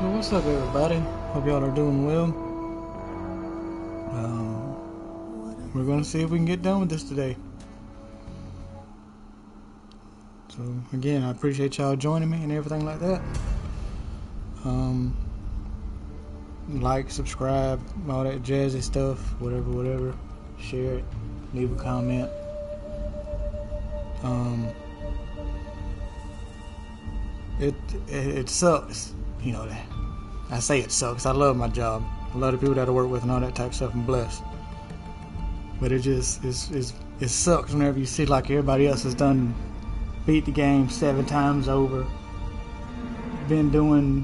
So what's up, everybody? Hope y'all are doing well. We're gonna see if we can get done with this today. So again, I appreciate y'all joining me and everything like that. Um, like, subscribe, all that jazzy stuff, whatever. Share it, leave a comment. Um, it sucks, you know that. I say it sucks. I love my job. I love the people that I work with and all that type of stuff. I'm blessed. But it sucks whenever you see like everybody else has done beat the game 7 times over, been doing,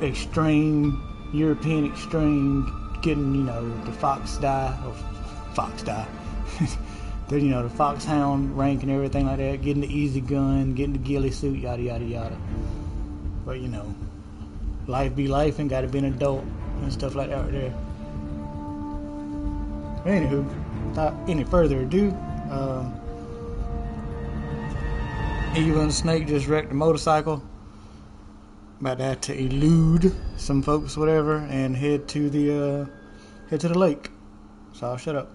extreme, European extreme, getting, the Fox die, the Foxhound rank and everything like that, getting the easy gun, getting the ghillie suit, yada yada yada. But life be life and gotta be an adult and stuff like that right there. But anywho, without any further ado, Eva and Snake just wrecked a motorcycle. About to have to elude some folks, whatever, and head to the lake. So I'll shut up.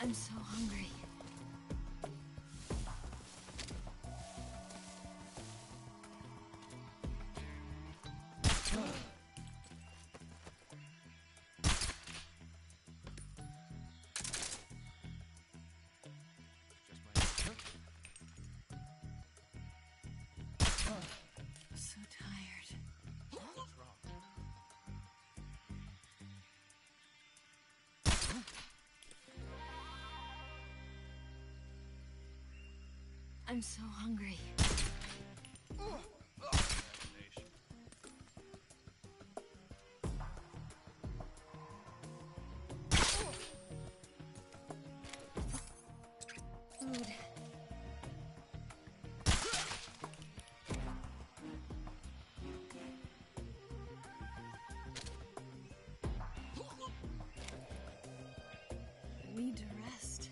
I'm so hungry. So tired. What's wrong? I'm so hungry. Food. I need to rest.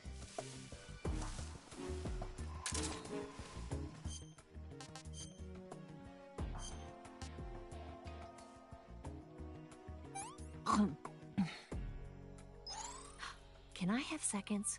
Can I have seconds?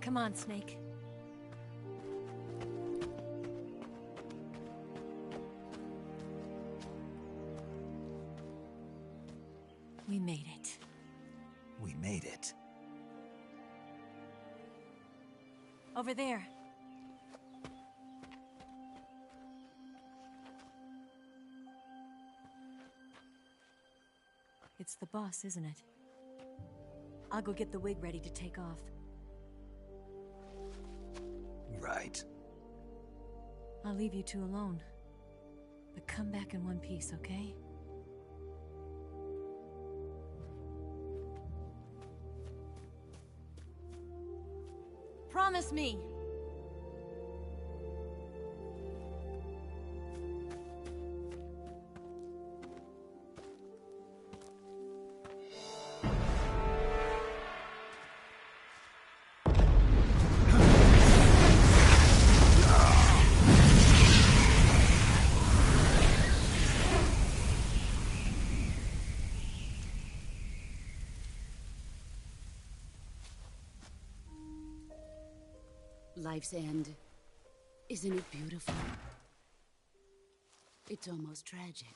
Come on, Snake. We made it. We made it. Over there. It's the boss, isn't it? I'll go get the wig ready to take off. Right. I'll leave you two alone. But come back in one piece, okay? Promise me! Life's end. Isn't it beautiful? It's almost tragic.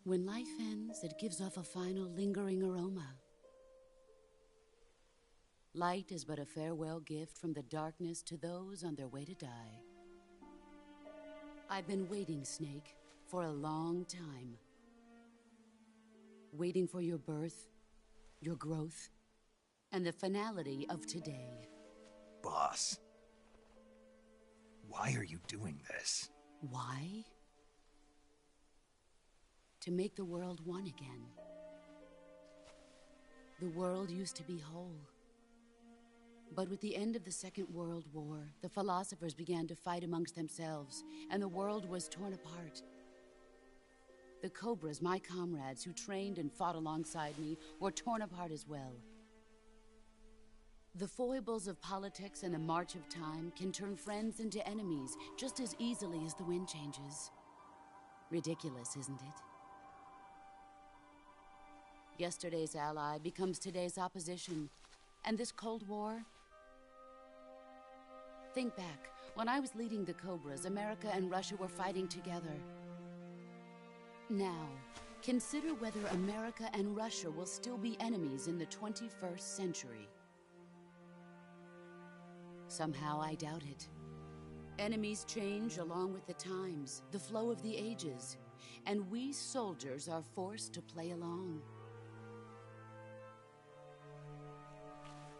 When life ends, it gives off a final lingering aroma. Light is but a farewell gift from the darkness to those on their way to die. I've been waiting, Snake, for a long time. Waiting for your birth, your growth, and the finality of today. Boss. Why are you doing this? Why? To make the world one again. The world used to be whole. But with the end of the Second World War, the philosophers began to fight amongst themselves, and the world was torn apart. The Cobras, my comrades who trained and fought alongside me, were torn apart as well. The foibles of politics and the march of time can turn friends into enemies just as easily as the wind changes. Ridiculous, isn't it? Yesterday's ally becomes today's opposition, and this Cold War? Think back. When I was leading the Cobras, America and Russia were fighting together. Now, consider whether America and Russia will still be enemies in the 21st century. Somehow I doubt it. Enemies change along with the times, the flow of the ages, and we soldiers are forced to play along.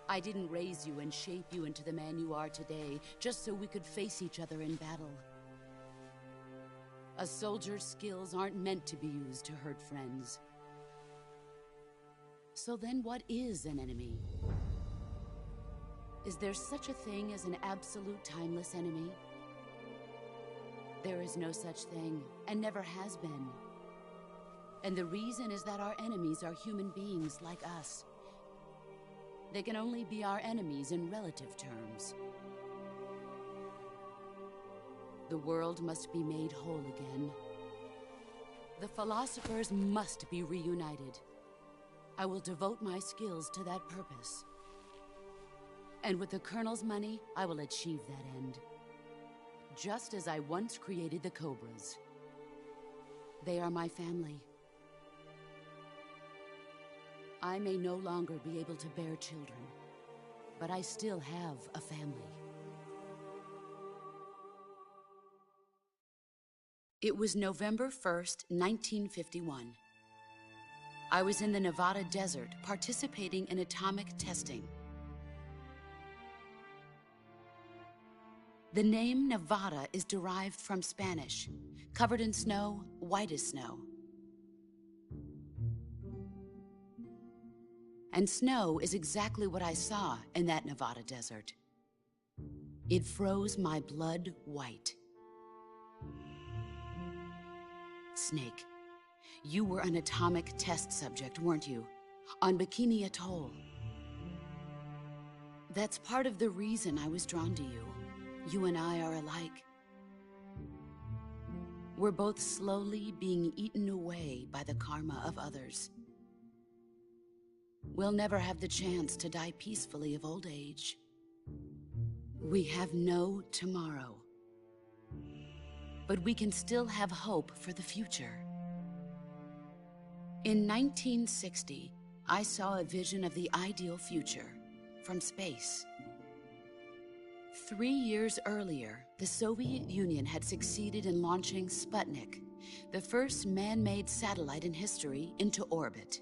I didn't raise you and shape you into the man you are today just so we could face each other in battle. A soldier's skills aren't meant to be used to hurt friends. So then what is an enemy? Is there such a thing as an absolute timeless enemy? There is no such thing, and never has been. And the reason is that our enemies are human beings like us. They can only be our enemies in relative terms. The world must be made whole again. The philosophers must be reunited. I will devote my skills to that purpose. And with the Colonel's money, I will achieve that end. Just as I once created the Cobras. They are my family. I may no longer be able to bear children, but I still have a family. It was November 1st, 1951. I was in the Nevada desert participating in atomic testing. The name Nevada is derived from Spanish, covered in snow, white as snow. And snow is exactly what I saw in that Nevada desert. It froze my blood white. Snake, you were an atomic test subject, weren't you? On Bikini Atoll. That's part of the reason I was drawn to you. You and I are alike. We're both slowly being eaten away by the karma of others. We'll never have the chance to die peacefully of old age. We have no tomorrow. But we can still have hope for the future. In 1960, I saw a vision of the ideal future from space. 3 years earlier, the Soviet Union had succeeded in launching Sputnik, the first man-made satellite in history, into orbit.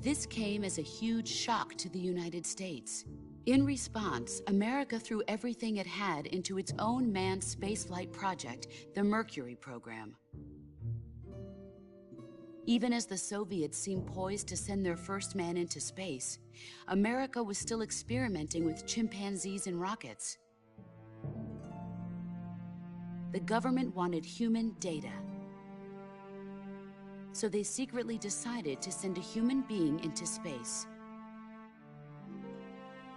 This came as a huge shock to the United States. In response, America threw everything it had into its own manned spaceflight project, the Mercury program. Even as the Soviets seemed poised to send their first man into space, America was still experimenting with chimpanzees and rockets. The government wanted human data. So they secretly decided to send a human being into space.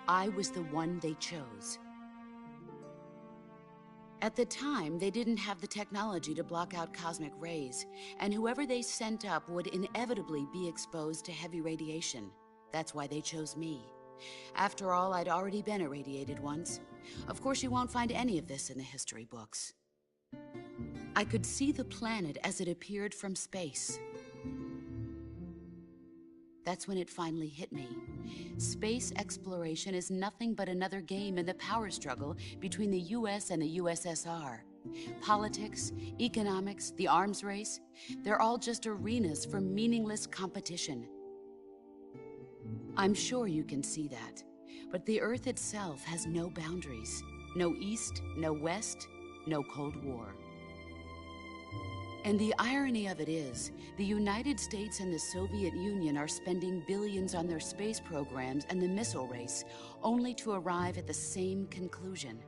I was the one they chose. At the time, they didn't have the technology to block out cosmic rays, and whoever they sent up would inevitably be exposed to heavy radiation. That's why they chose me. After all, I'd already been irradiated once. Of course, you won't find any of this in the history books. I could see the planet as it appeared from space. That's when it finally hit me. Space exploration is nothing but another game in the power struggle between the US and the USSR. Politics, economics, the arms race, they're all just arenas for meaningless competition. I'm sure you can see that, but the Earth itself has no boundaries. No East, no West, no Cold War. And the irony of it is, the United States and the Soviet Union are spending billions on their space programs and the missile race, only to arrive at the same conclusion.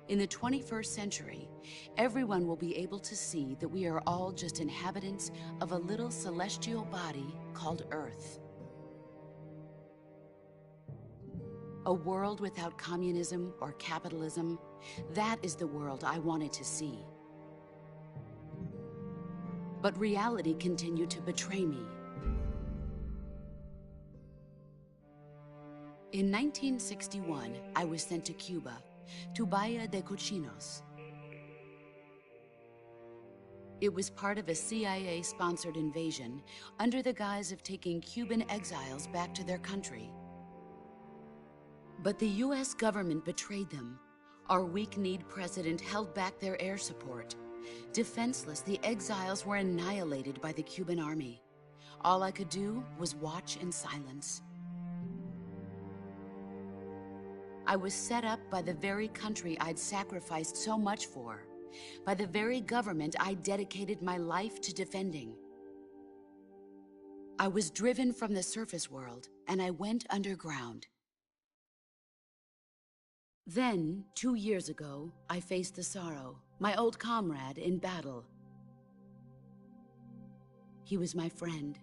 In the 21st century, everyone will be able to see that we are all just inhabitants of a little celestial body called Earth. A world without communism or capitalism, that is the world I wanted to see. But reality continued to betray me. In 1961, I was sent to Cuba, to Bahia de Cochinos. It was part of a CIA-sponsored invasion under the guise of taking Cuban exiles back to their country. But the US government betrayed them. Our weak-kneed president held back their air support. Defenseless, the exiles were annihilated by the Cuban army. All I could do was watch in silence. I was set up by the very country I'd sacrificed so much for, by the very government I dedicated my life to defending. I was driven from the surface world, and I went underground. Then, 2 years ago, I faced the Sorrow, my old comrade in battle. He was my friend.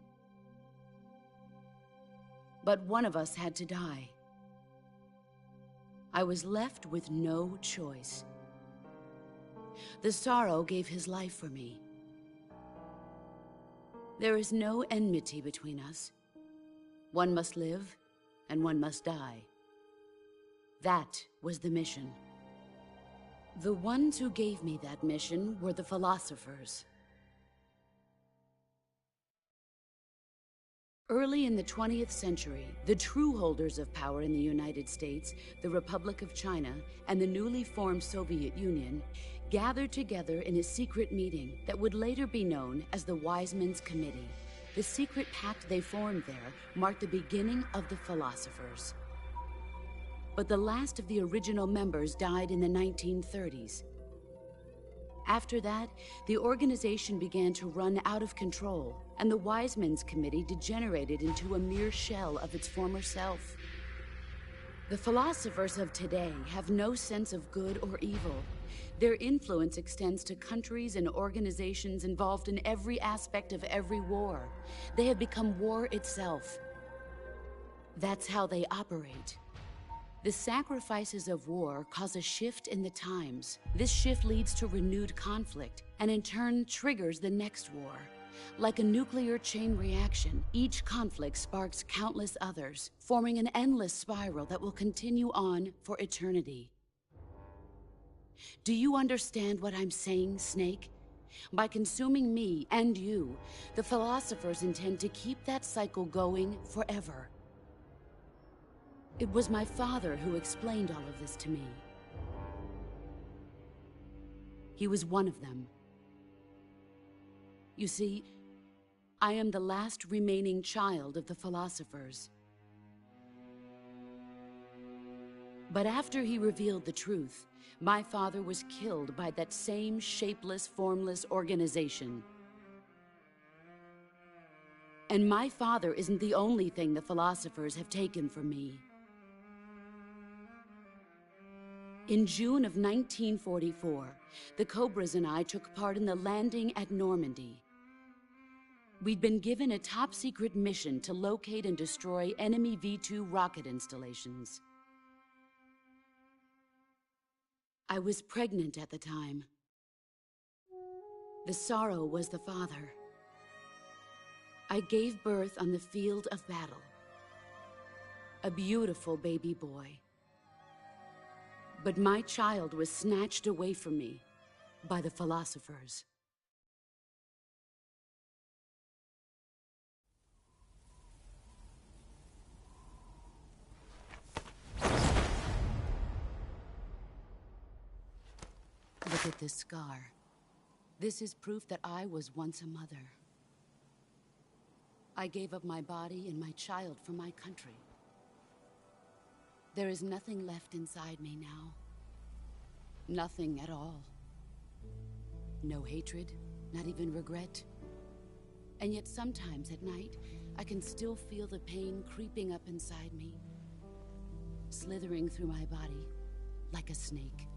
But one of us had to die. I was left with no choice. The Sorrow gave his life for me. There is no enmity between us. One must live, and one must die. That was the mission. The ones who gave me that mission were the philosophers. Early in the 20th century, the true holders of power in the United States, the Republic of China, and the newly formed Soviet Union gathered together in a secret meeting that would later be known as the Wiseman's Committee. The secret pact they formed there marked the beginning of the philosophers. But the last of the original members died in the 1930s. After that, the organization began to run out of control, and the Wiseman's Committee degenerated into a mere shell of its former self. The philosophers of today have no sense of good or evil. Their influence extends to countries and organizations involved in every aspect of every war. They have become war itself. That's how they operate. The sacrifices of war cause a shift in the times. This shift leads to renewed conflict, and in turn triggers the next war. Like a nuclear chain reaction, each conflict sparks countless others, forming an endless spiral that will continue on for eternity. Do you understand what I'm saying, Snake? By consuming me and you, the philosophers intend to keep that cycle going forever. It was my father who explained all of this to me. He was one of them. You see, I am the last remaining child of the philosophers. But after he revealed the truth, my father was killed by that same shapeless, formless organization. And my father isn't the only thing the philosophers have taken from me. In June of 1944, the Cobras and I took part in the landing at Normandy. We'd been given a top-secret mission to locate and destroy enemy V-2 rocket installations. I was pregnant at the time. The Sorrow was the father. I gave birth on the field of battle. a beautiful baby boy. But my child was snatched away from me by the philosophers. Look at this scar. This is proof that I was once a mother. I gave up my body and my child for my country. There is nothing left inside me now. Nothing at all. No hatred, not even regret. And yet sometimes at night, I can still feel the pain creeping up inside me, slithering through my body like a snake.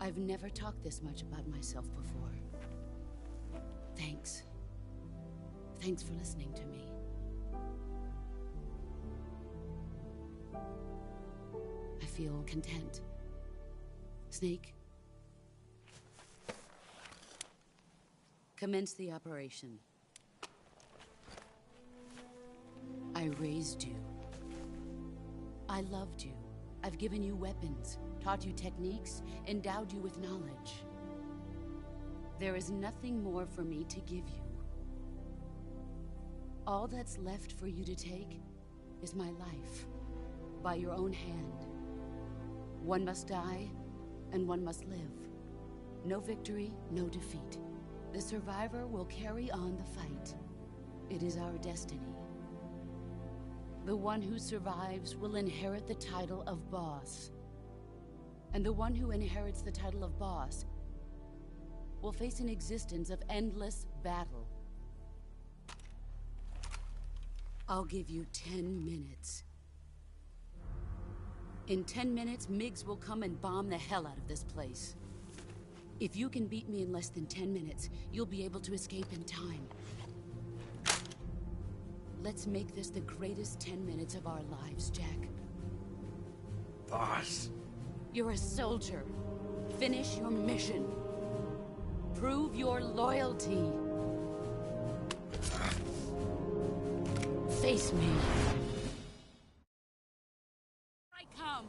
I've never talked this much about myself before. Thanks. Thanks for listening to me. I feel content. Snake, commence the operation. I raised you. I loved you. I've given you weapons, taught you techniques, endowed you with knowledge. There is nothing more for me to give you. All that's left for you to take is my life, by your own hand. One must die, and one must live. No victory, no defeat. The survivor will carry on the fight. It is our destiny. The one who survives will inherit the title of boss. And the one who inherits the title of boss will face an existence of endless battle. I'll give you 10 minutes. In 10 minutes, MiGs will come and bomb the hell out of this place. If you can beat me in less than 10 minutes, you'll be able to escape in time. Let's make this the greatest 10 minutes of our lives, Jack. Boss. You're a soldier. Finish your mission. Prove your loyalty. Face me. I come.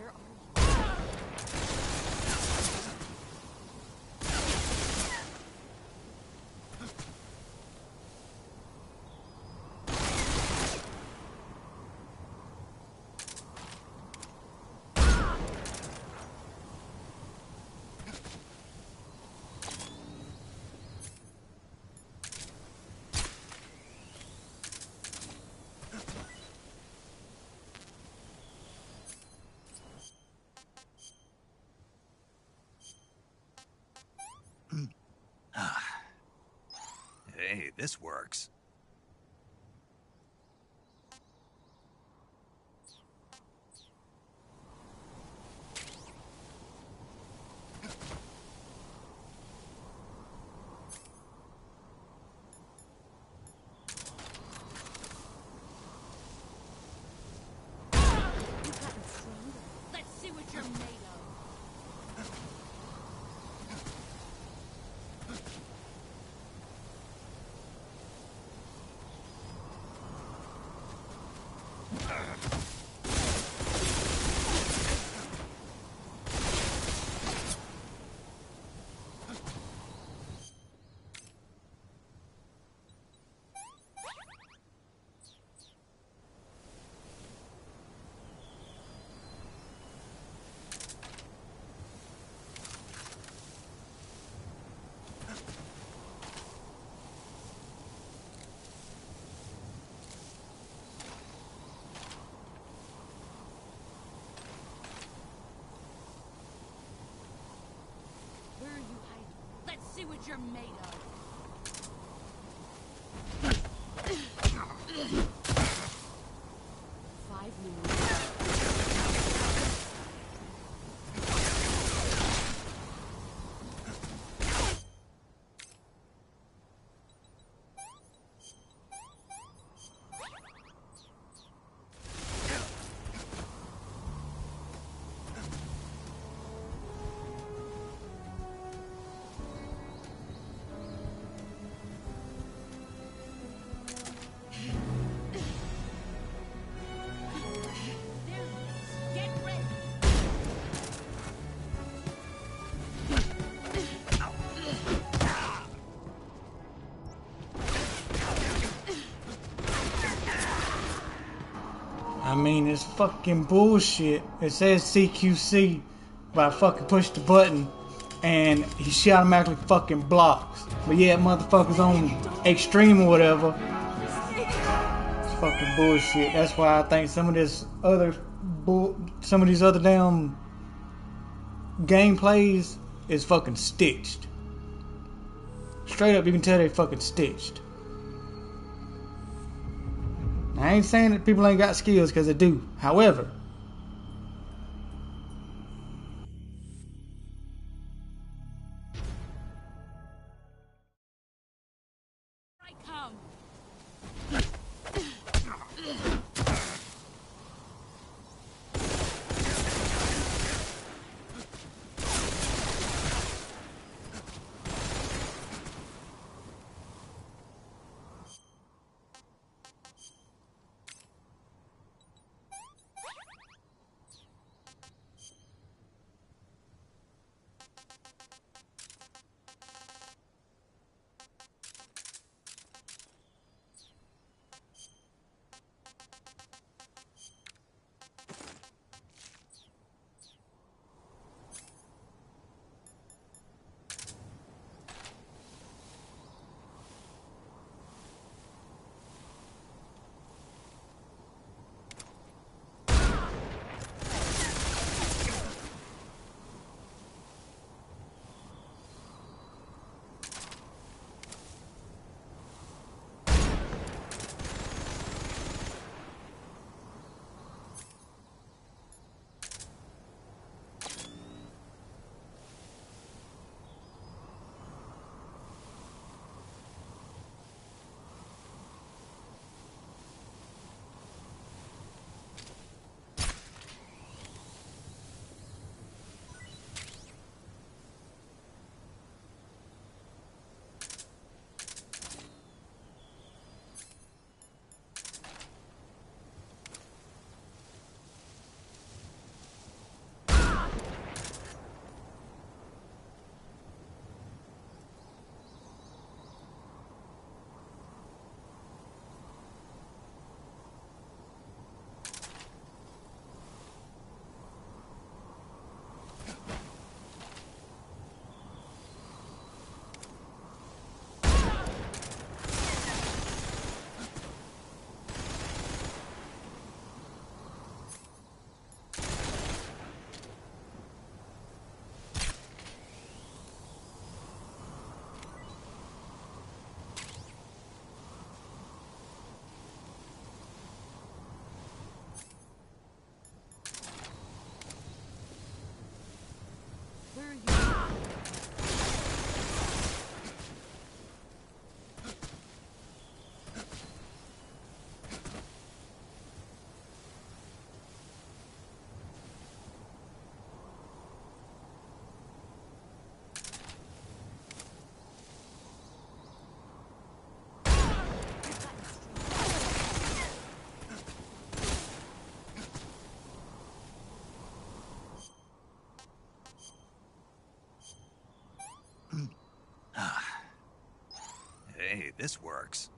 Where are you? Hey, this works. You've gotten stronger. Let's see what you're made of. Where are you hiding? Let's see what you're made of. 5 minutes. There he is. Get ready. I mean, it's fucking bullshit. It says CQC, but I fucking push the button and she automatically fucking blocks. But yeah, motherfuckers on extreme or whatever. It's fucking bullshit. That's why I think some of these other damn gameplays is fucking stitched. Straight up, you can tell they fucking stitched. I ain't saying that people ain't got skills, because they do. However, I come. this works.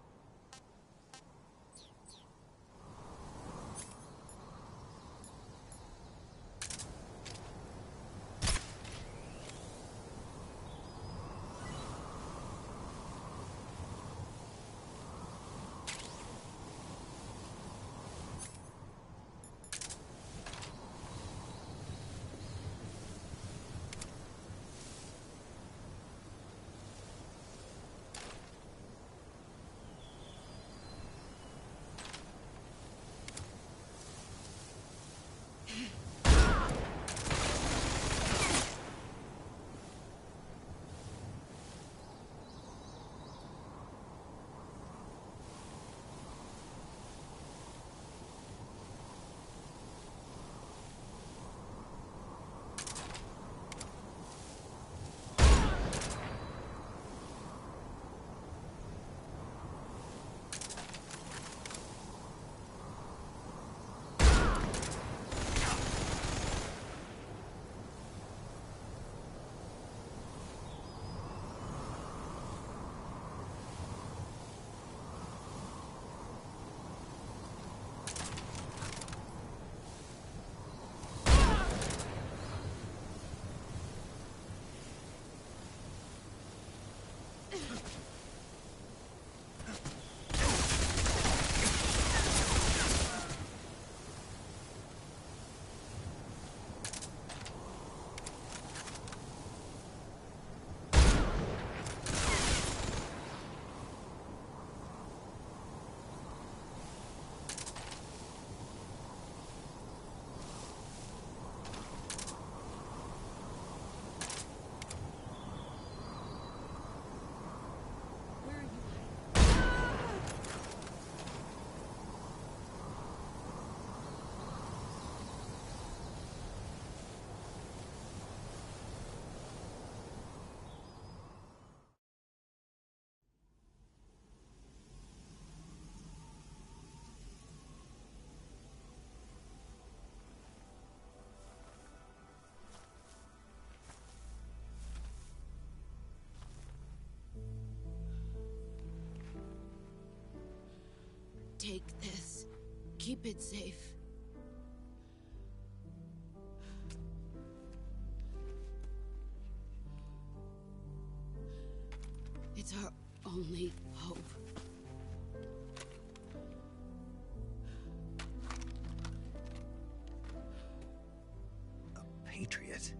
Take this. Keep it safe. It's our only hope. A Patriot?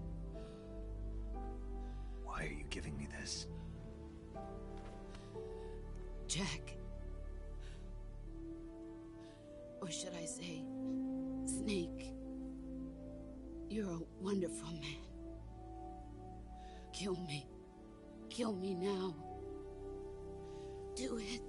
Why are you giving me this? Jack. Or should I say, Snake. You're a wonderful man. Kill me. Kill me now. Do it.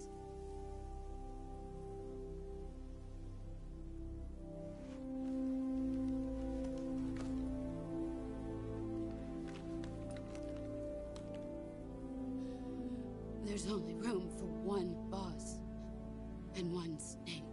There's only room for one boss and one Snake.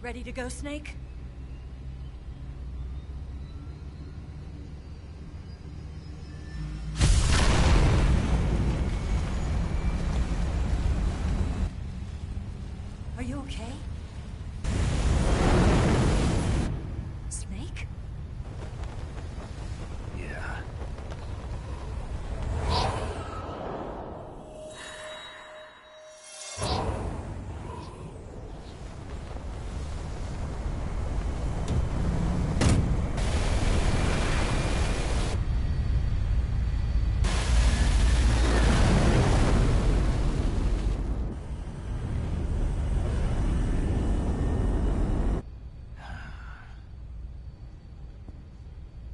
Ready to go, Snake? Are you okay? Snake? Yeah.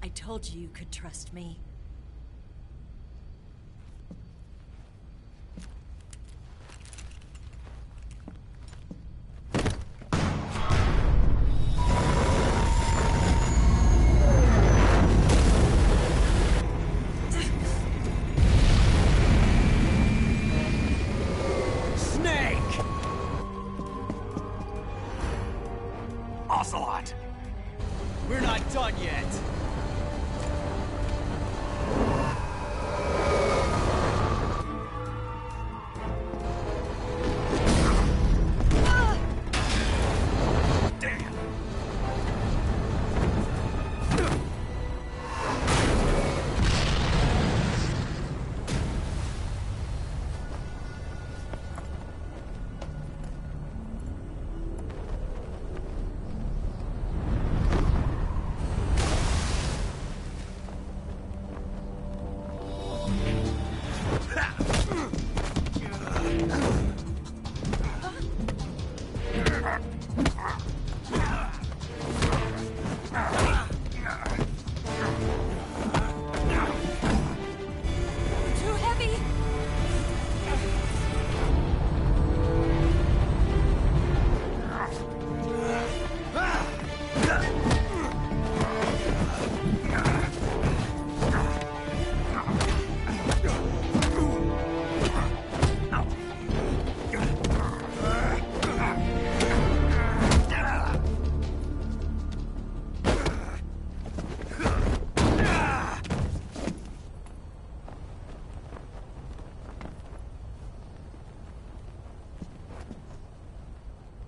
I told you could trust me. Snake! Ocelot! We're not done yet. Damn! Too heavy!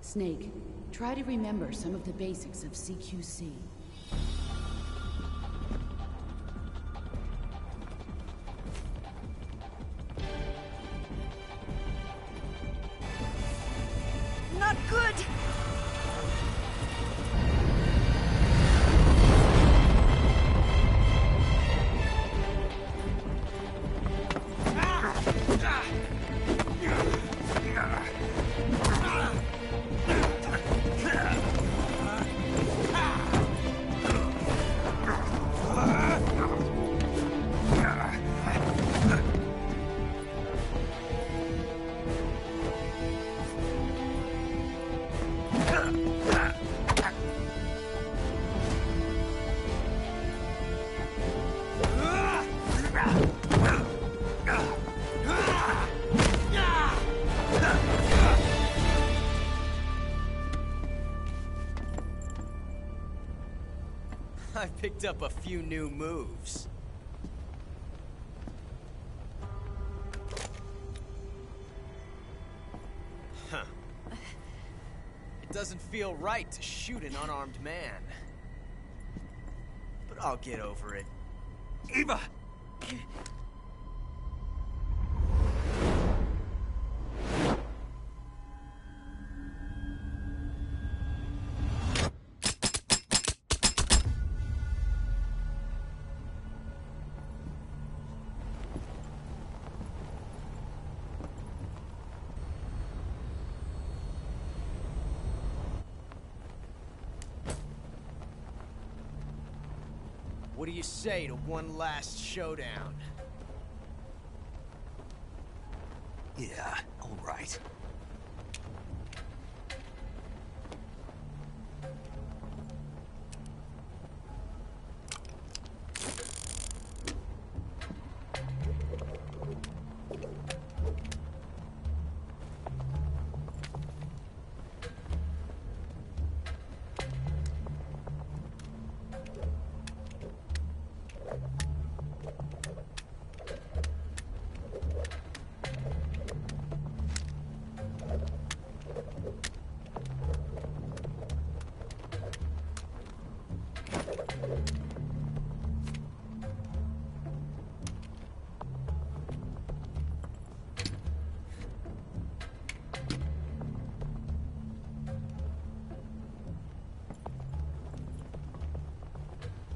Snake, try to remember some of the basics of CQC. Not good! I picked up a few new moves. Huh. It doesn't feel right to shoot an unarmed man. But I'll get over it. Eva! What do you say to one last showdown? Yeah, all right.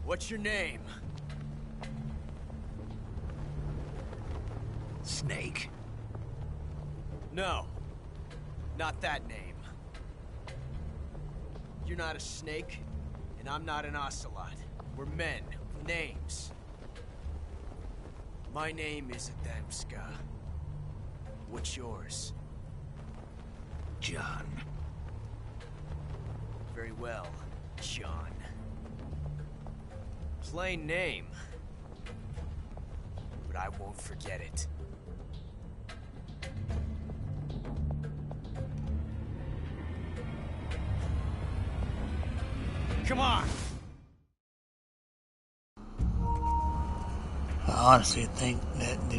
What's your name? Snake. No. Not that name. You're not a snake, and I'm not an ocelot. We're men with names. My name is Adamska. What's yours? John. Very well, John. Plain name. But I won't forget it. Come on! I honestly think that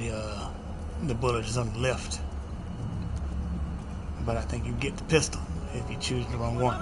the bullet is on the left. But I think you get the pistol if you choose the wrong one.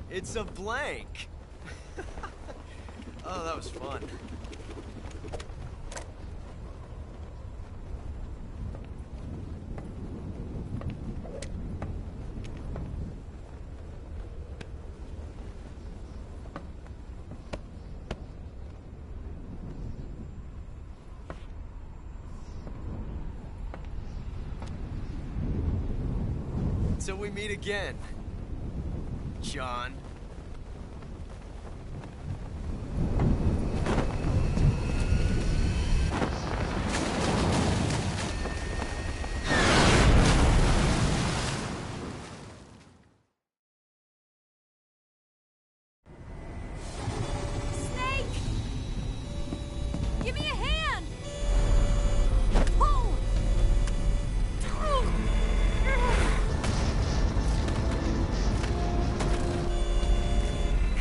It's a blank. Oh, that was fun. Till we meet again, John. Give me a hand! Pull!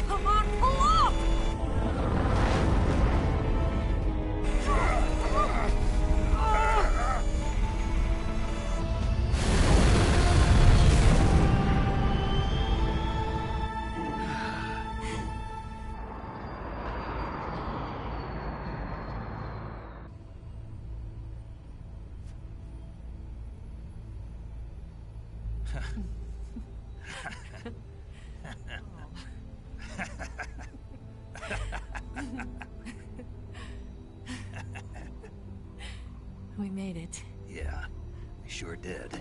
Come on, pull up! We made it. Yeah, we sure did.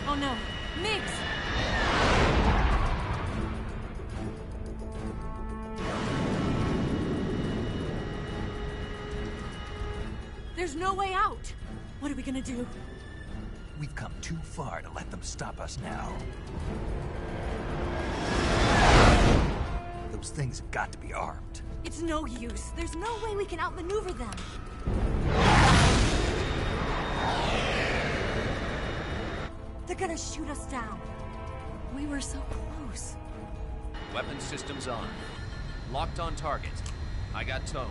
Oh no, Miggs! There's no way out! What are we gonna do? We've come too far to let them stop us now. Those things have got to be armed. It's no use. There's no way we can outmaneuver them. They're gonna shoot us down. We were so close. Weapon systems on. Locked on target. I got towed.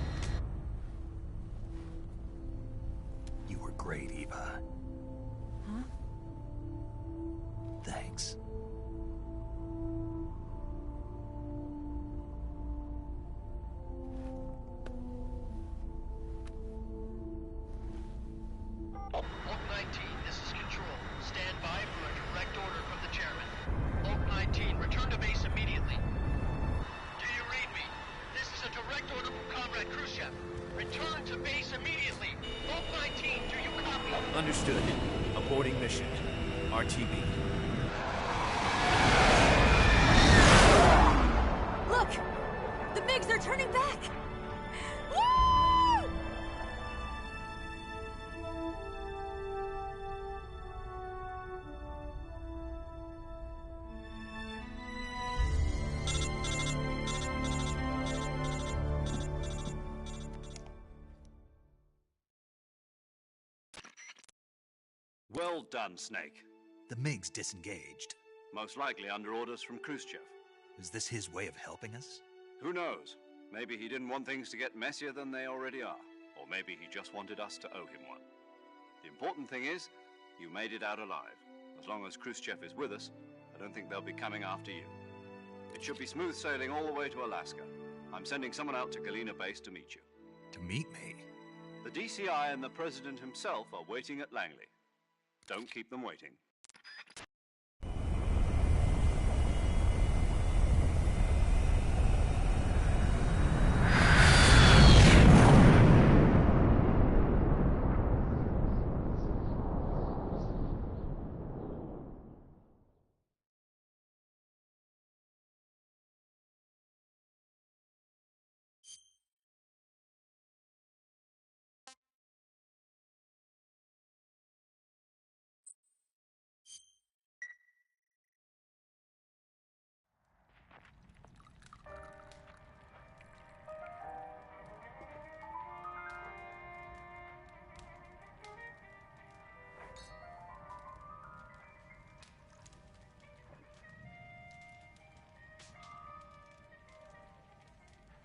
You were great, Eva. Huh? Thanks. return to base immediately. Vault 19, do you copy? Understood. Aborting mission. RTB. Look! The MiGs are turning back! Woo! Well done, Snake. The MiGs disengaged. Most likely under orders from Khrushchev. Is this his way of helping us? Who knows? Maybe he didn't want things to get messier than they already are. Or maybe he just wanted us to owe him one. The important thing is, you made it out alive. As long as Khrushchev is with us, I don't think they'll be coming after you. It should be smooth sailing all the way to Alaska. I'm sending someone out to Galena Base to meet you. To meet me? The DCI and the President himself are waiting at Langley. Don't keep them waiting.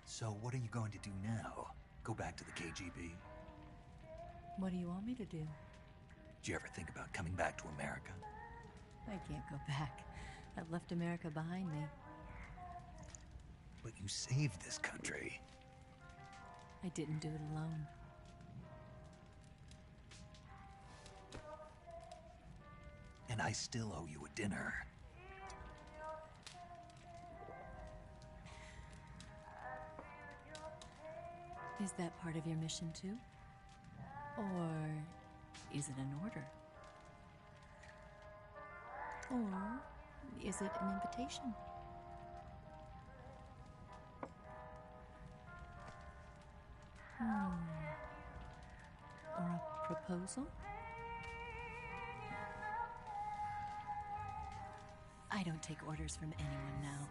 So what are you going to do now? Go back to the KGB? What do you want me to do? Did you ever think about coming back to America? I can't go back. I've left America behind me. But you saved this country. I didn't do it alone. And I still owe you a dinner. Is that part of your mission too? Or is it an order? Or is it an invitation? Or a proposal? I don't take orders from anyone now.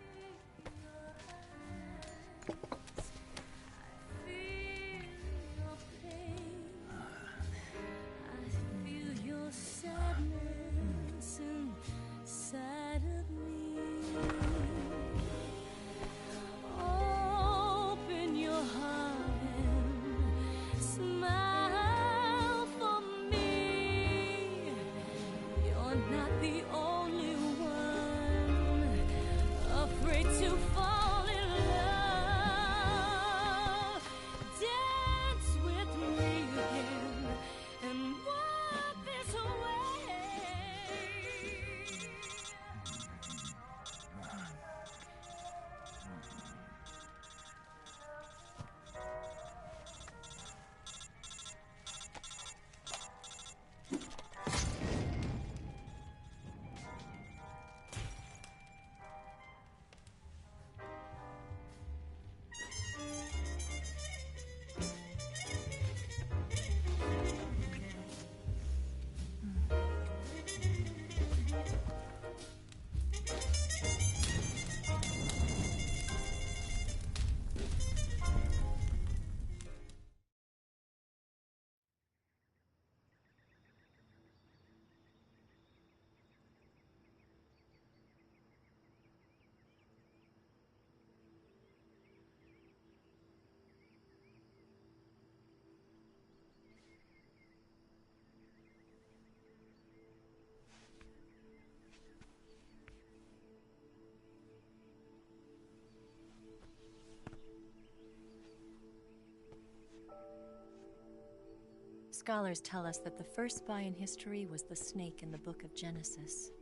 Scholars tell us that the first spy in history was the snake in the book of Genesis.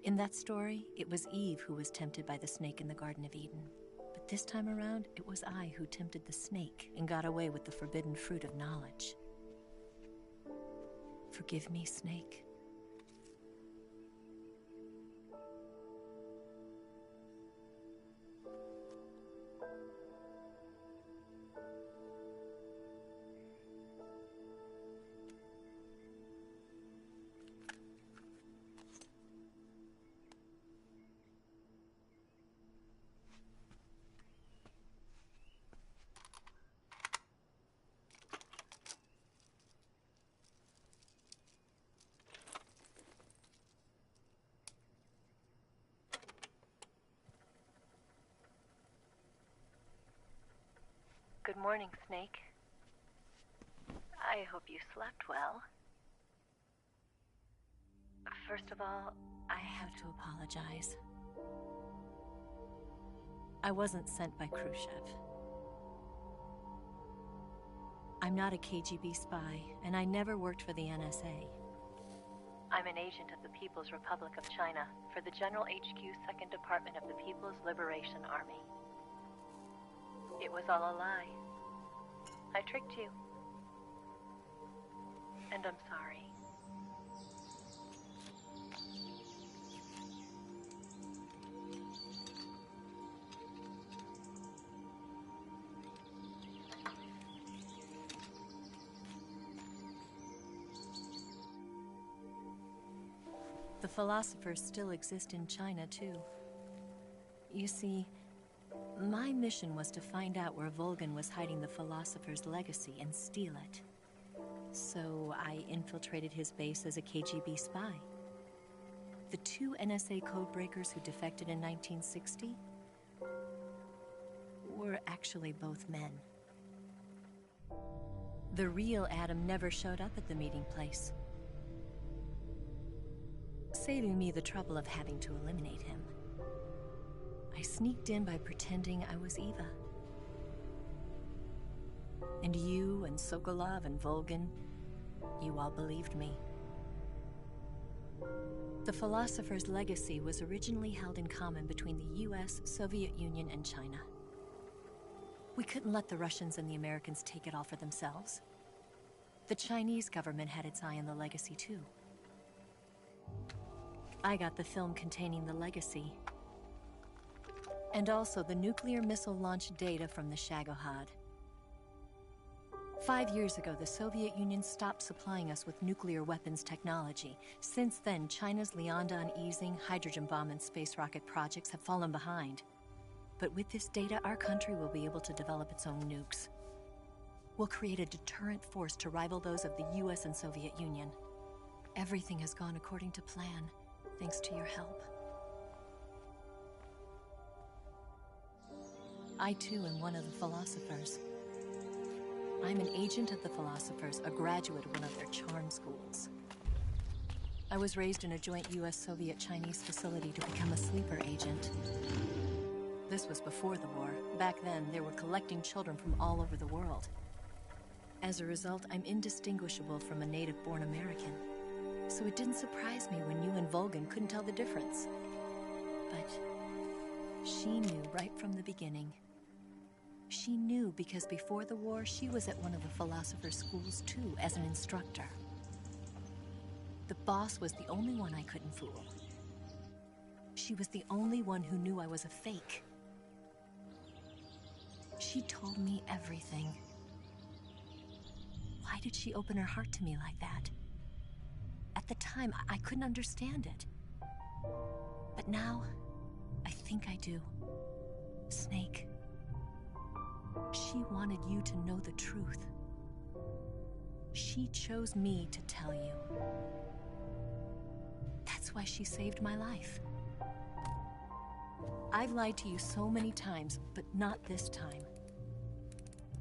In that story, it was Eve who was tempted by the snake in the Garden of Eden. But this time around, it was I who tempted the snake and got away with the forbidden fruit of knowledge. Forgive me, Snake. Good morning, Snake. I hope you slept well. First of all, I have to apologize. I wasn't sent by Khrushchev. I'm not a KGB spy, and I never worked for the NSA. I'm an agent of the People's Republic of China for the General HQ 2nd Department of the People's Liberation Army. It was all a lie. I tricked you. And I'm sorry. The philosophers still exist in China, too. You see, my mission was to find out where Volgin was hiding the philosopher's legacy and steal it. So I infiltrated his base as a KGB spy. The 2 NSA codebreakers who defected in 1960 were actually both men. The real Adam never showed up at the meeting place, saving me the trouble of having to eliminate him. I sneaked in by pretending I was Eva. And you and Sokolov and Volgin, you all believed me. The philosopher's legacy was originally held in common between the US, Soviet Union, and China. We couldn't let the Russians and the Americans take it all for themselves. The Chinese government had its eye on the legacy too. I got the film containing the legacy, and also the nuclear missile launch data from the Shagohod. 5 years ago, the Soviet Union stopped supplying us with nuclear weapons technology. Since then, China's Liaodong easing, hydrogen bomb, and space rocket projects have fallen behind. But with this data, our country will be able to develop its own nukes. We'll create a deterrent force to rival those of the US and Soviet Union. Everything has gone according to plan, thanks to your help. I too am one of the philosophers. I'm an agent of the philosophers, a graduate of one of their charm schools. I was raised in a joint US-Soviet-Chinese facility to become a sleeper agent. This was before the war. Back then, they were collecting children from all over the world. As a result, I'm indistinguishable from a native-born American. So it didn't surprise me when you and Volgin couldn't tell the difference. But she knew right from the beginning. She knew because before the war, she was at one of the philosopher's schools too, as an instructor. The boss was the only one I couldn't fool. She was the only one who knew I was a fake. She told me everything. Why did she open her heart to me like that? At the time, I couldn't understand it. But now, I think I do. Snake. She wanted you to know the truth. She chose me to tell you. That's why she saved my life. I've lied to you so many times, but not this time.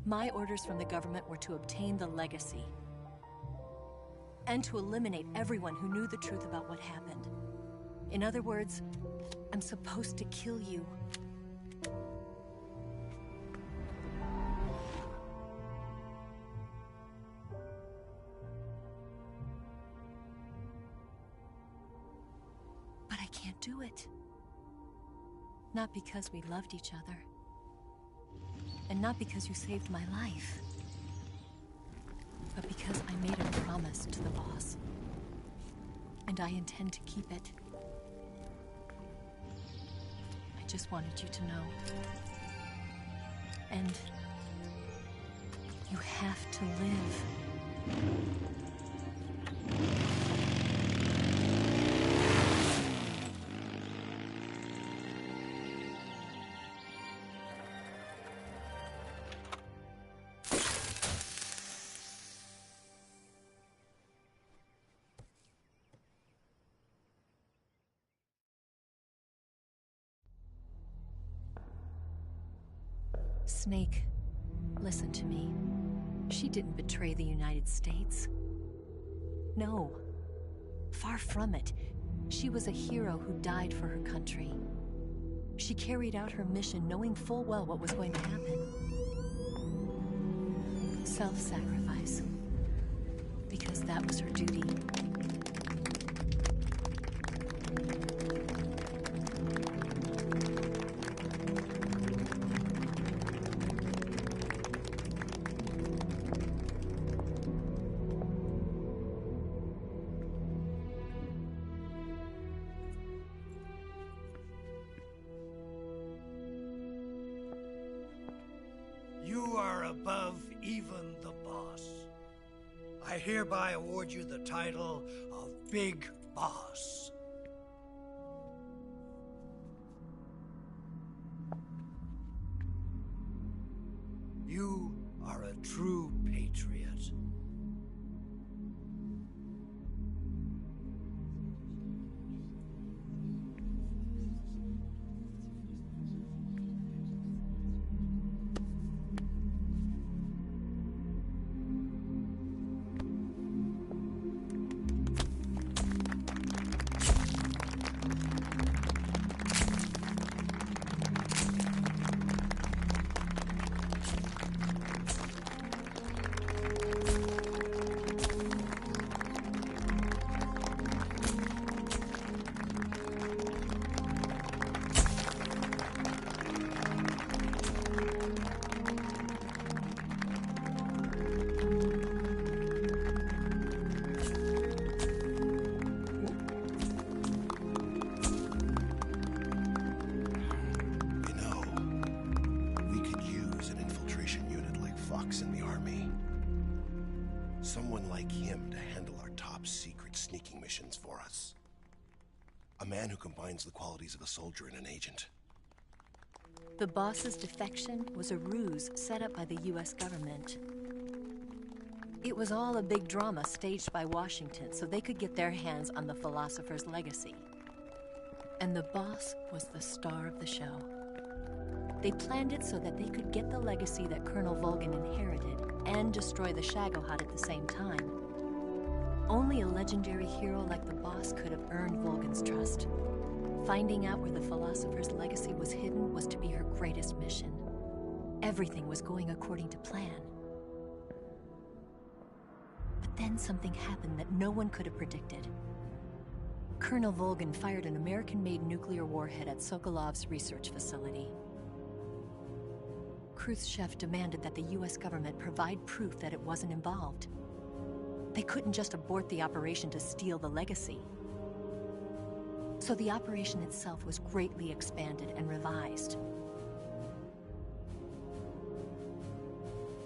My orders from the government were to obtain the legacy and to eliminate everyone who knew the truth about what happened. In other words, I'm supposed to kill you. But I can't do it. Not because we loved each other, And not because you saved my life, but because I made a promise to the boss. And I intend to keep it. I just wanted you to know. And you have to live. Snake, listen to me. She didn't betray the United States. No. Far from it. She was a hero who died for her country. She carried out her mission knowing full well what was going to happen. Self-sacrifice. Because that was her duty. You are above even the boss. I hereby award you the title of Big Boss. You are a true patriot. Someone like him to handle our top secret sneaking missions for us. A man who combines the qualities of a soldier and an agent. The boss's defection was a ruse set up by the US government. It was all a big drama staged by Washington so they could get their hands on the philosopher's legacy. And the boss was the star of the show. They planned it so that they could get the legacy that Colonel Volgin inherited and destroy the Shagohod at the same time. Only a legendary hero like the boss could have earned Volgin's trust. Finding out where the philosopher's legacy was hidden was to be her greatest mission. Everything was going according to plan. But then something happened that no one could have predicted. Colonel Volgin fired an American-made nuclear warhead at Sokolov's research facility. Khrushchev demanded that the US government provide proof that it wasn't involved. They couldn't just abort the operation to steal the legacy. So the operation itself was greatly expanded and revised.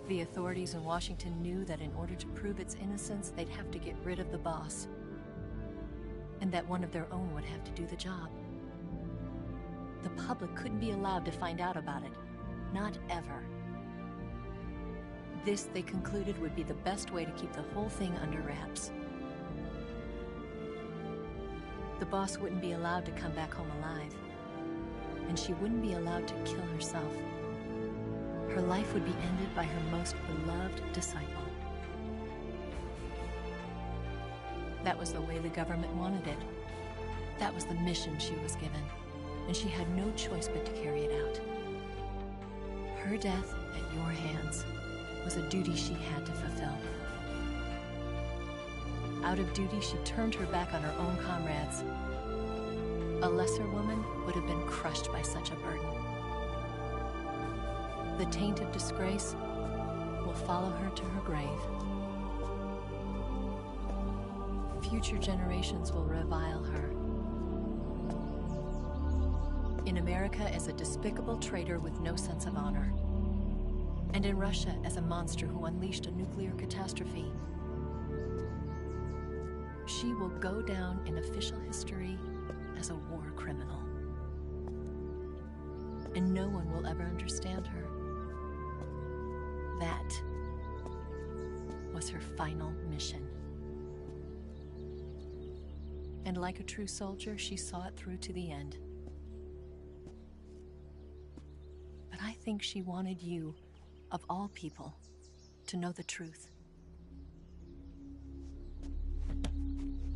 The authorities in Washington knew that in order to prove its innocence, they'd have to get rid of the boss. And that one of their own would have to do the job. The public couldn't be allowed to find out about it. Not ever. This, they concluded, would be the best way to keep the whole thing under wraps. The boss wouldn't be allowed to come back home alive. And she wouldn't be allowed to kill herself. Her life would be ended by her most beloved disciple. That was the way the government wanted it. That was the mission she was given. And she had no choice but to carry it out. Her death at your hands was a duty she had to fulfill. Out of duty, she turned her back on her own comrades. A lesser woman would have been crushed by such a burden. The taint of disgrace will follow her to her grave. Future generations will revile her. In America as a despicable traitor with no sense of honor. And in Russia as a monster who unleashed a nuclear catastrophe. She will go down in official history as a war criminal. And no one will ever understand her. That was her final mission. And like a true soldier, she saw it through to the end. But I think she wanted you, of all people, to know the truth.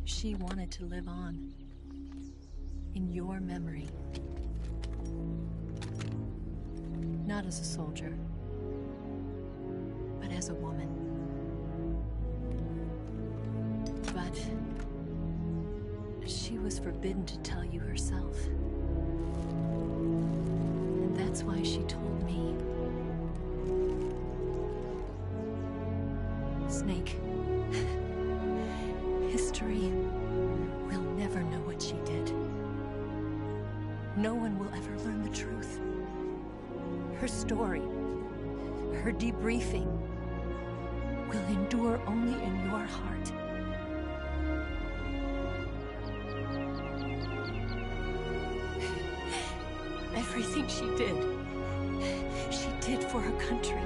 She wanted to live on in your memory. Not as a soldier, but as a woman. But she was forbidden to tell you herself. And that's why she told me. Snake, history will never know what she did. No one will ever learn the truth. Her story, her debriefing, will endure only in your heart. Everything she did for her country.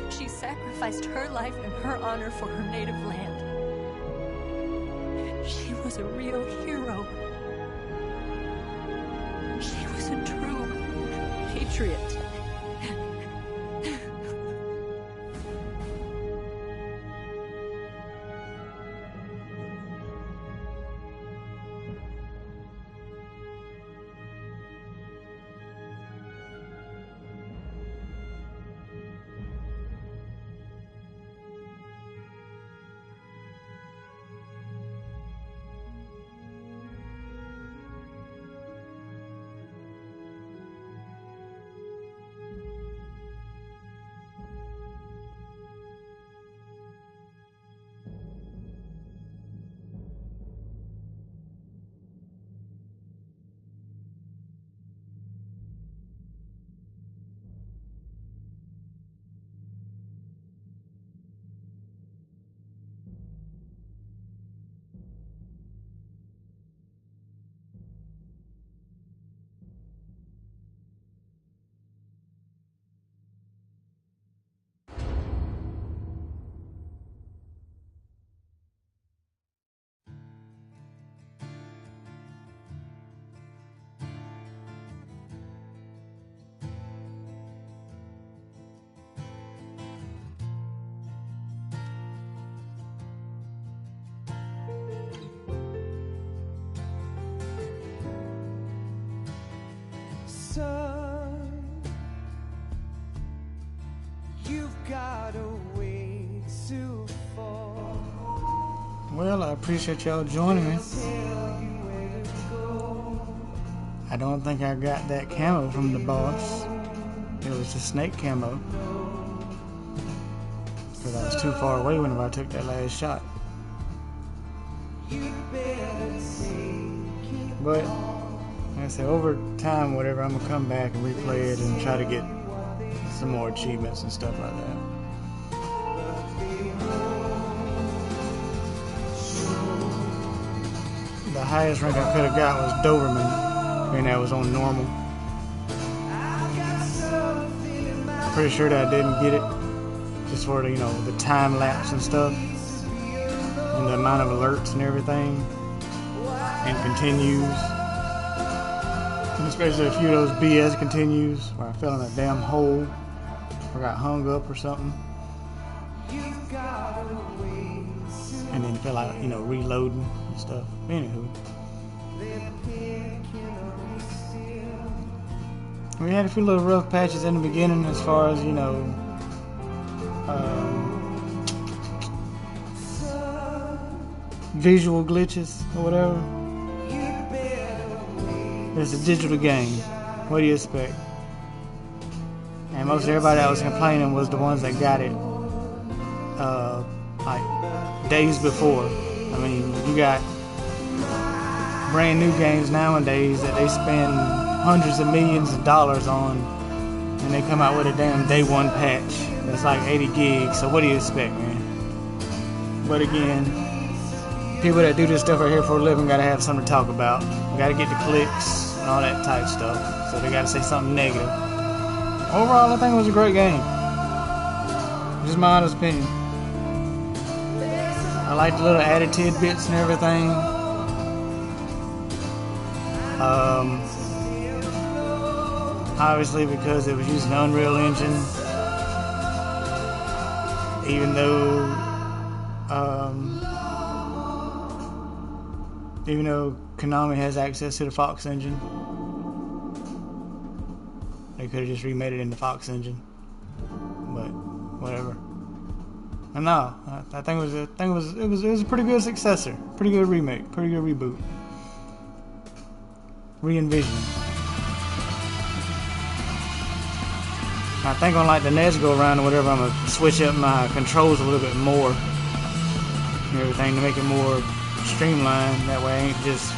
She sacrificed her life and her honor for her native land. She was a real hero. She was a true patriot. Son, you've got a way to fall. Well, I appreciate y'all joining me. I don't think I got that camo from the boss. It was the snake camo. Because I was too far away whenever I took that last shot. But like I said, over time, whatever, I'm gonna come back and replay it and try to get some more achievements and stuff like that. The highest rank I could have got was Doberman, and that was on normal. Pretty sure that I didn't get it, just for the, you know, the time lapse and stuff, and the amount of alerts and everything, and continues. Especially a few of those BS continues where I fell in a damn hole or got hung up or something. And then fell out, you know, reloading and stuff. Anywho. We had a few little rough patches in the beginning as far as, you know, visual glitches or whatever. It's a digital game. What do you expect? And and most everybody that was complaining was the ones that got it like days before. I mean, you got brand new games nowadays that they spend hundreds of millions of dollars on, and they come out with a damn day one patch that's like 80 gigs. So what do you expect, man? But again, people that do this stuff right here for a living gotta have something to talk about. You gotta get the clicks and all that type stuff. So they gotta say something negative. Overall, I think it was a great game. Just my honest opinion. I like the little added tidbits and everything. Obviously because it was using the Unreal Engine, even though Konami has access to the Fox engine, they could have just remade it in the Fox engine. But whatever. And no, I think it was a pretty good successor, pretty good remake, pretty good reboot, re-envisioning. I think on like the next go around or whatever, I'm gonna switch up my controls a little bit more and everything to make it more streamlined. That way I ain't just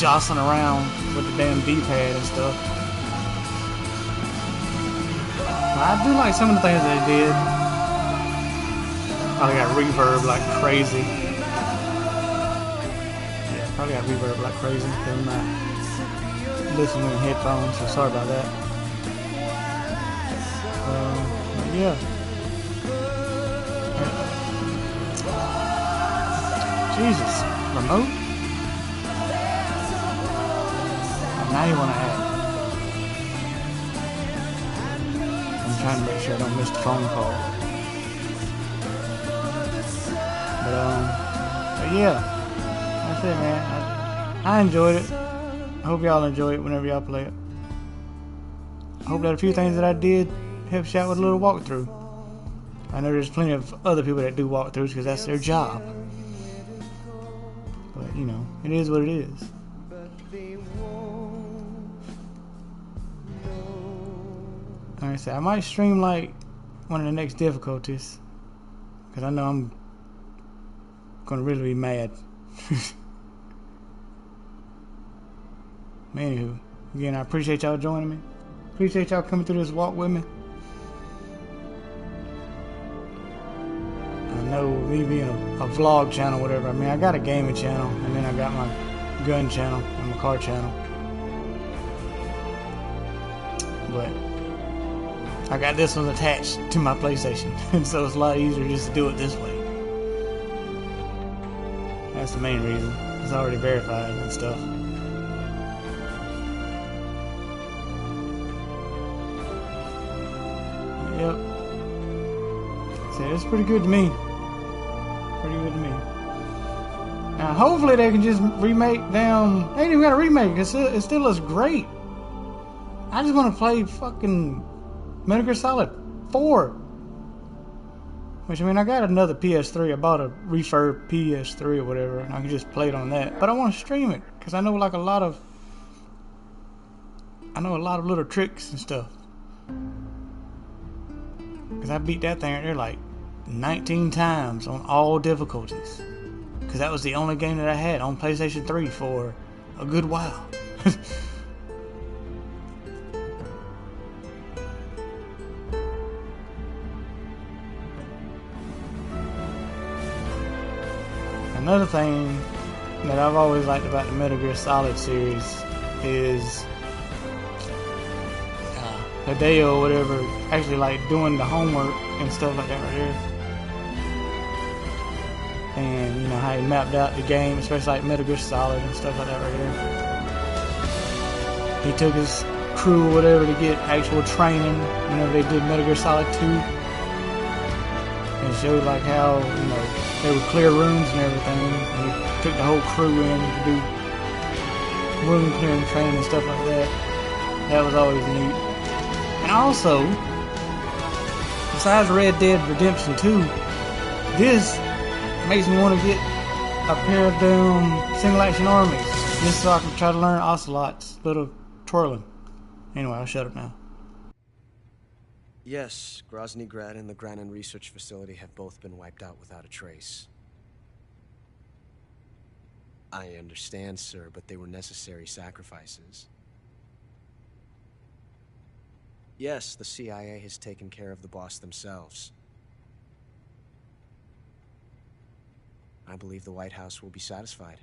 jostling around with the damn D-pad and stuff. But I do like some of the things that they did. Probably got reverb like crazy. Yeah, probably got reverb like crazy because I'm not listening in headphones, so sorry about that. Yeah. Jesus, remote? Now you want to add. I'm trying to make sure I don't miss the phone call. But yeah, that's it, man. I enjoyed it. I hope y'all enjoy it whenever y'all play it. I hope that a few things that I did helps you out with a little walkthrough. I know there's plenty of other people that do walkthroughs because that's their job. But, you know, it is what it is. Like I said, I might stream like one of the next difficulties because I know I'm gonna really be mad. Anywho, again, I appreciate y'all joining me. Appreciate y'all coming through this walk with me. I know me being a vlog channel, whatever. I mean, I got a gaming channel, and then I got my gun channel and my car channel. But I got this one attached to my PlayStation, and so it's a lot easier just to do it this way. That's the main reason. It's already verified and stuff. Yep. So it's pretty good to me. Pretty good to me. Now, hopefully they can just remake down. They ain't even got a remake. It still looks great. I just want to play fucking Metal Gear Solid 4. Which, I mean, I got another PS3. I bought a refurb PS3 or whatever, and I can just play it on that. But I want to stream it because I know like a lot of little tricks and stuff. Because I beat that thing right there like 19 times on all difficulties. Because that was the only game that I had on PlayStation 3 for a good while. Another thing that I've always liked about the Metal Gear Solid series is Hideo or whatever actually like doing the homework and stuff like that right here. And you know how he mapped out the game, especially like Metal Gear Solid and stuff like that right here. He took his crew or whatever to get actual training whenever they did Metal Gear Solid 2. And showed like how, you know, there were clear rooms and everything. And he took the whole crew in to do room clearing training and stuff like that. That was always neat. And also, besides Red Dead Redemption 2, this makes me want to get a pair of them single action armies just so I can try to learn Ocelot's little twirling. Anyway, I'll shut up now. Yes, Grozny Grad and the Granin Research Facility have both been wiped out without a trace. I understand, sir, but they were necessary sacrifices. Yes, the CIA has taken care of the boss themselves. I believe the White House will be satisfied.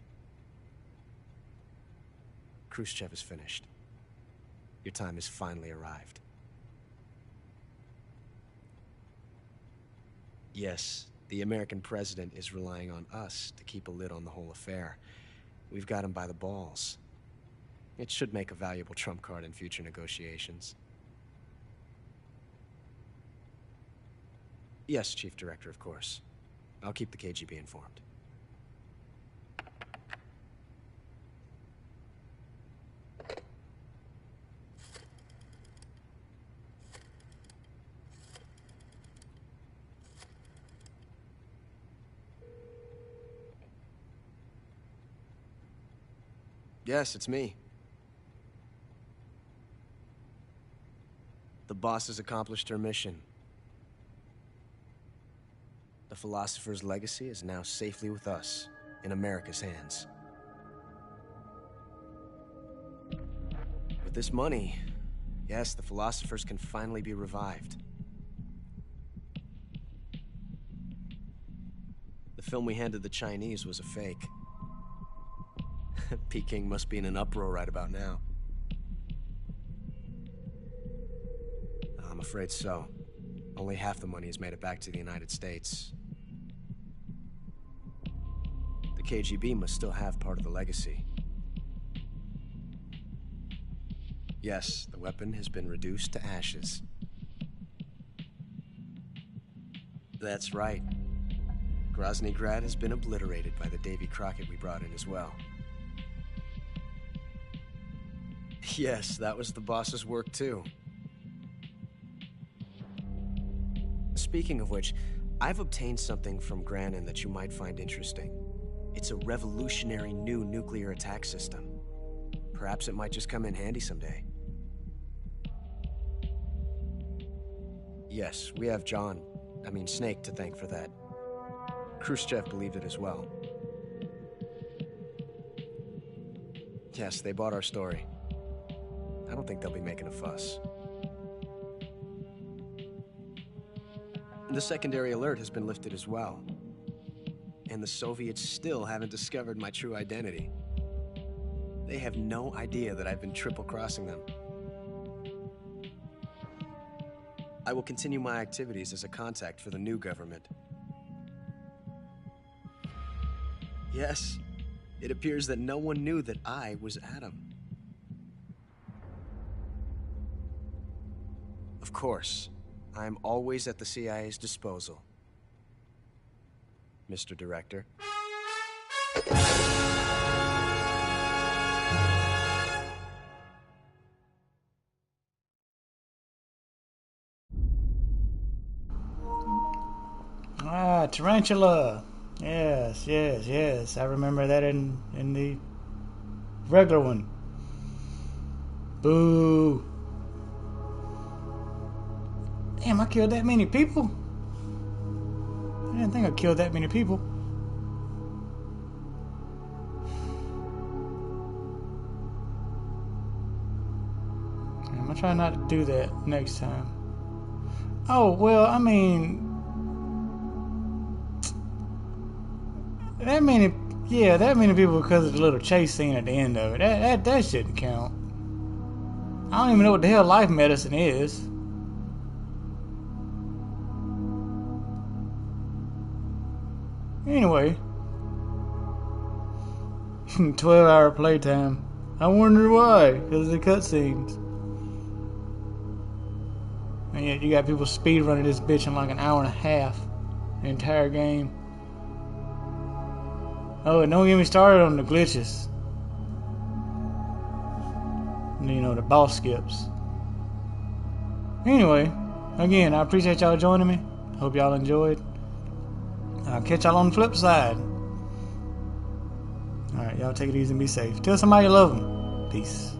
Khrushchev is finished. Your time has finally arrived. Yes, the American president is relying on us to keep a lid on the whole affair. We've got him by the balls. It should make a valuable trump card in future negotiations. Yes, Chief Director, of course. I'll keep the KGB informed. Yes, it's me. The boss has accomplished her mission. The Philosopher's legacy is now safely with us, in America's hands. With this money, yes, the Philosophers can finally be revived. The film we handed the Chinese was a fake. Peking must be in an uproar right about now. I'm afraid so. Only half the money has made it back to the United States. The KGB must still have part of the legacy. Yes, the weapon has been reduced to ashes. That's right. Grozny Grad has been obliterated by the Davy Crockett we brought in as well. Yes, that was the boss's work too. Speaking of which, I've obtained something from Granin that you might find interesting. It's a revolutionary new nuclear attack system. Perhaps it might just come in handy someday. Yes, we have Snake to thank for that. Khrushchev believed it as well. Yes, they bought our story. I don't think they'll be making a fuss. The secondary alert has been lifted as well. And the Soviets still haven't discovered my true identity. They have no idea that I've been triple-crossing them. I will continue my activities as a contact for the new government. Yes, it appears that no one knew that I was Adam. Of course, I am always at the CIA's disposal, Mr. Director. Ah, Tarantula. Yes, yes, yes. I remember that in the regular one. Boo. Damn, I killed that many people? I didn't think I killed that many people. I'm gonna try not to do that next time. Oh, well, I mean... that many people because of the little chase scene at the end of it. That shouldn't count. I don't even know what the hell life medicine is. Anyway, 12-hour playtime. I wonder why, because of the cutscenes. And yet you got people speedrunning this bitch in like an hour and a half. The entire game. Oh, and don't get me started on the glitches. You know, the boss skips. Anyway, again, I appreciate y'all joining me. Hope y'all enjoyed. I'll catch y'all on the flip side. Alright, y'all take it easy and be safe. Tell somebody you love them. Peace.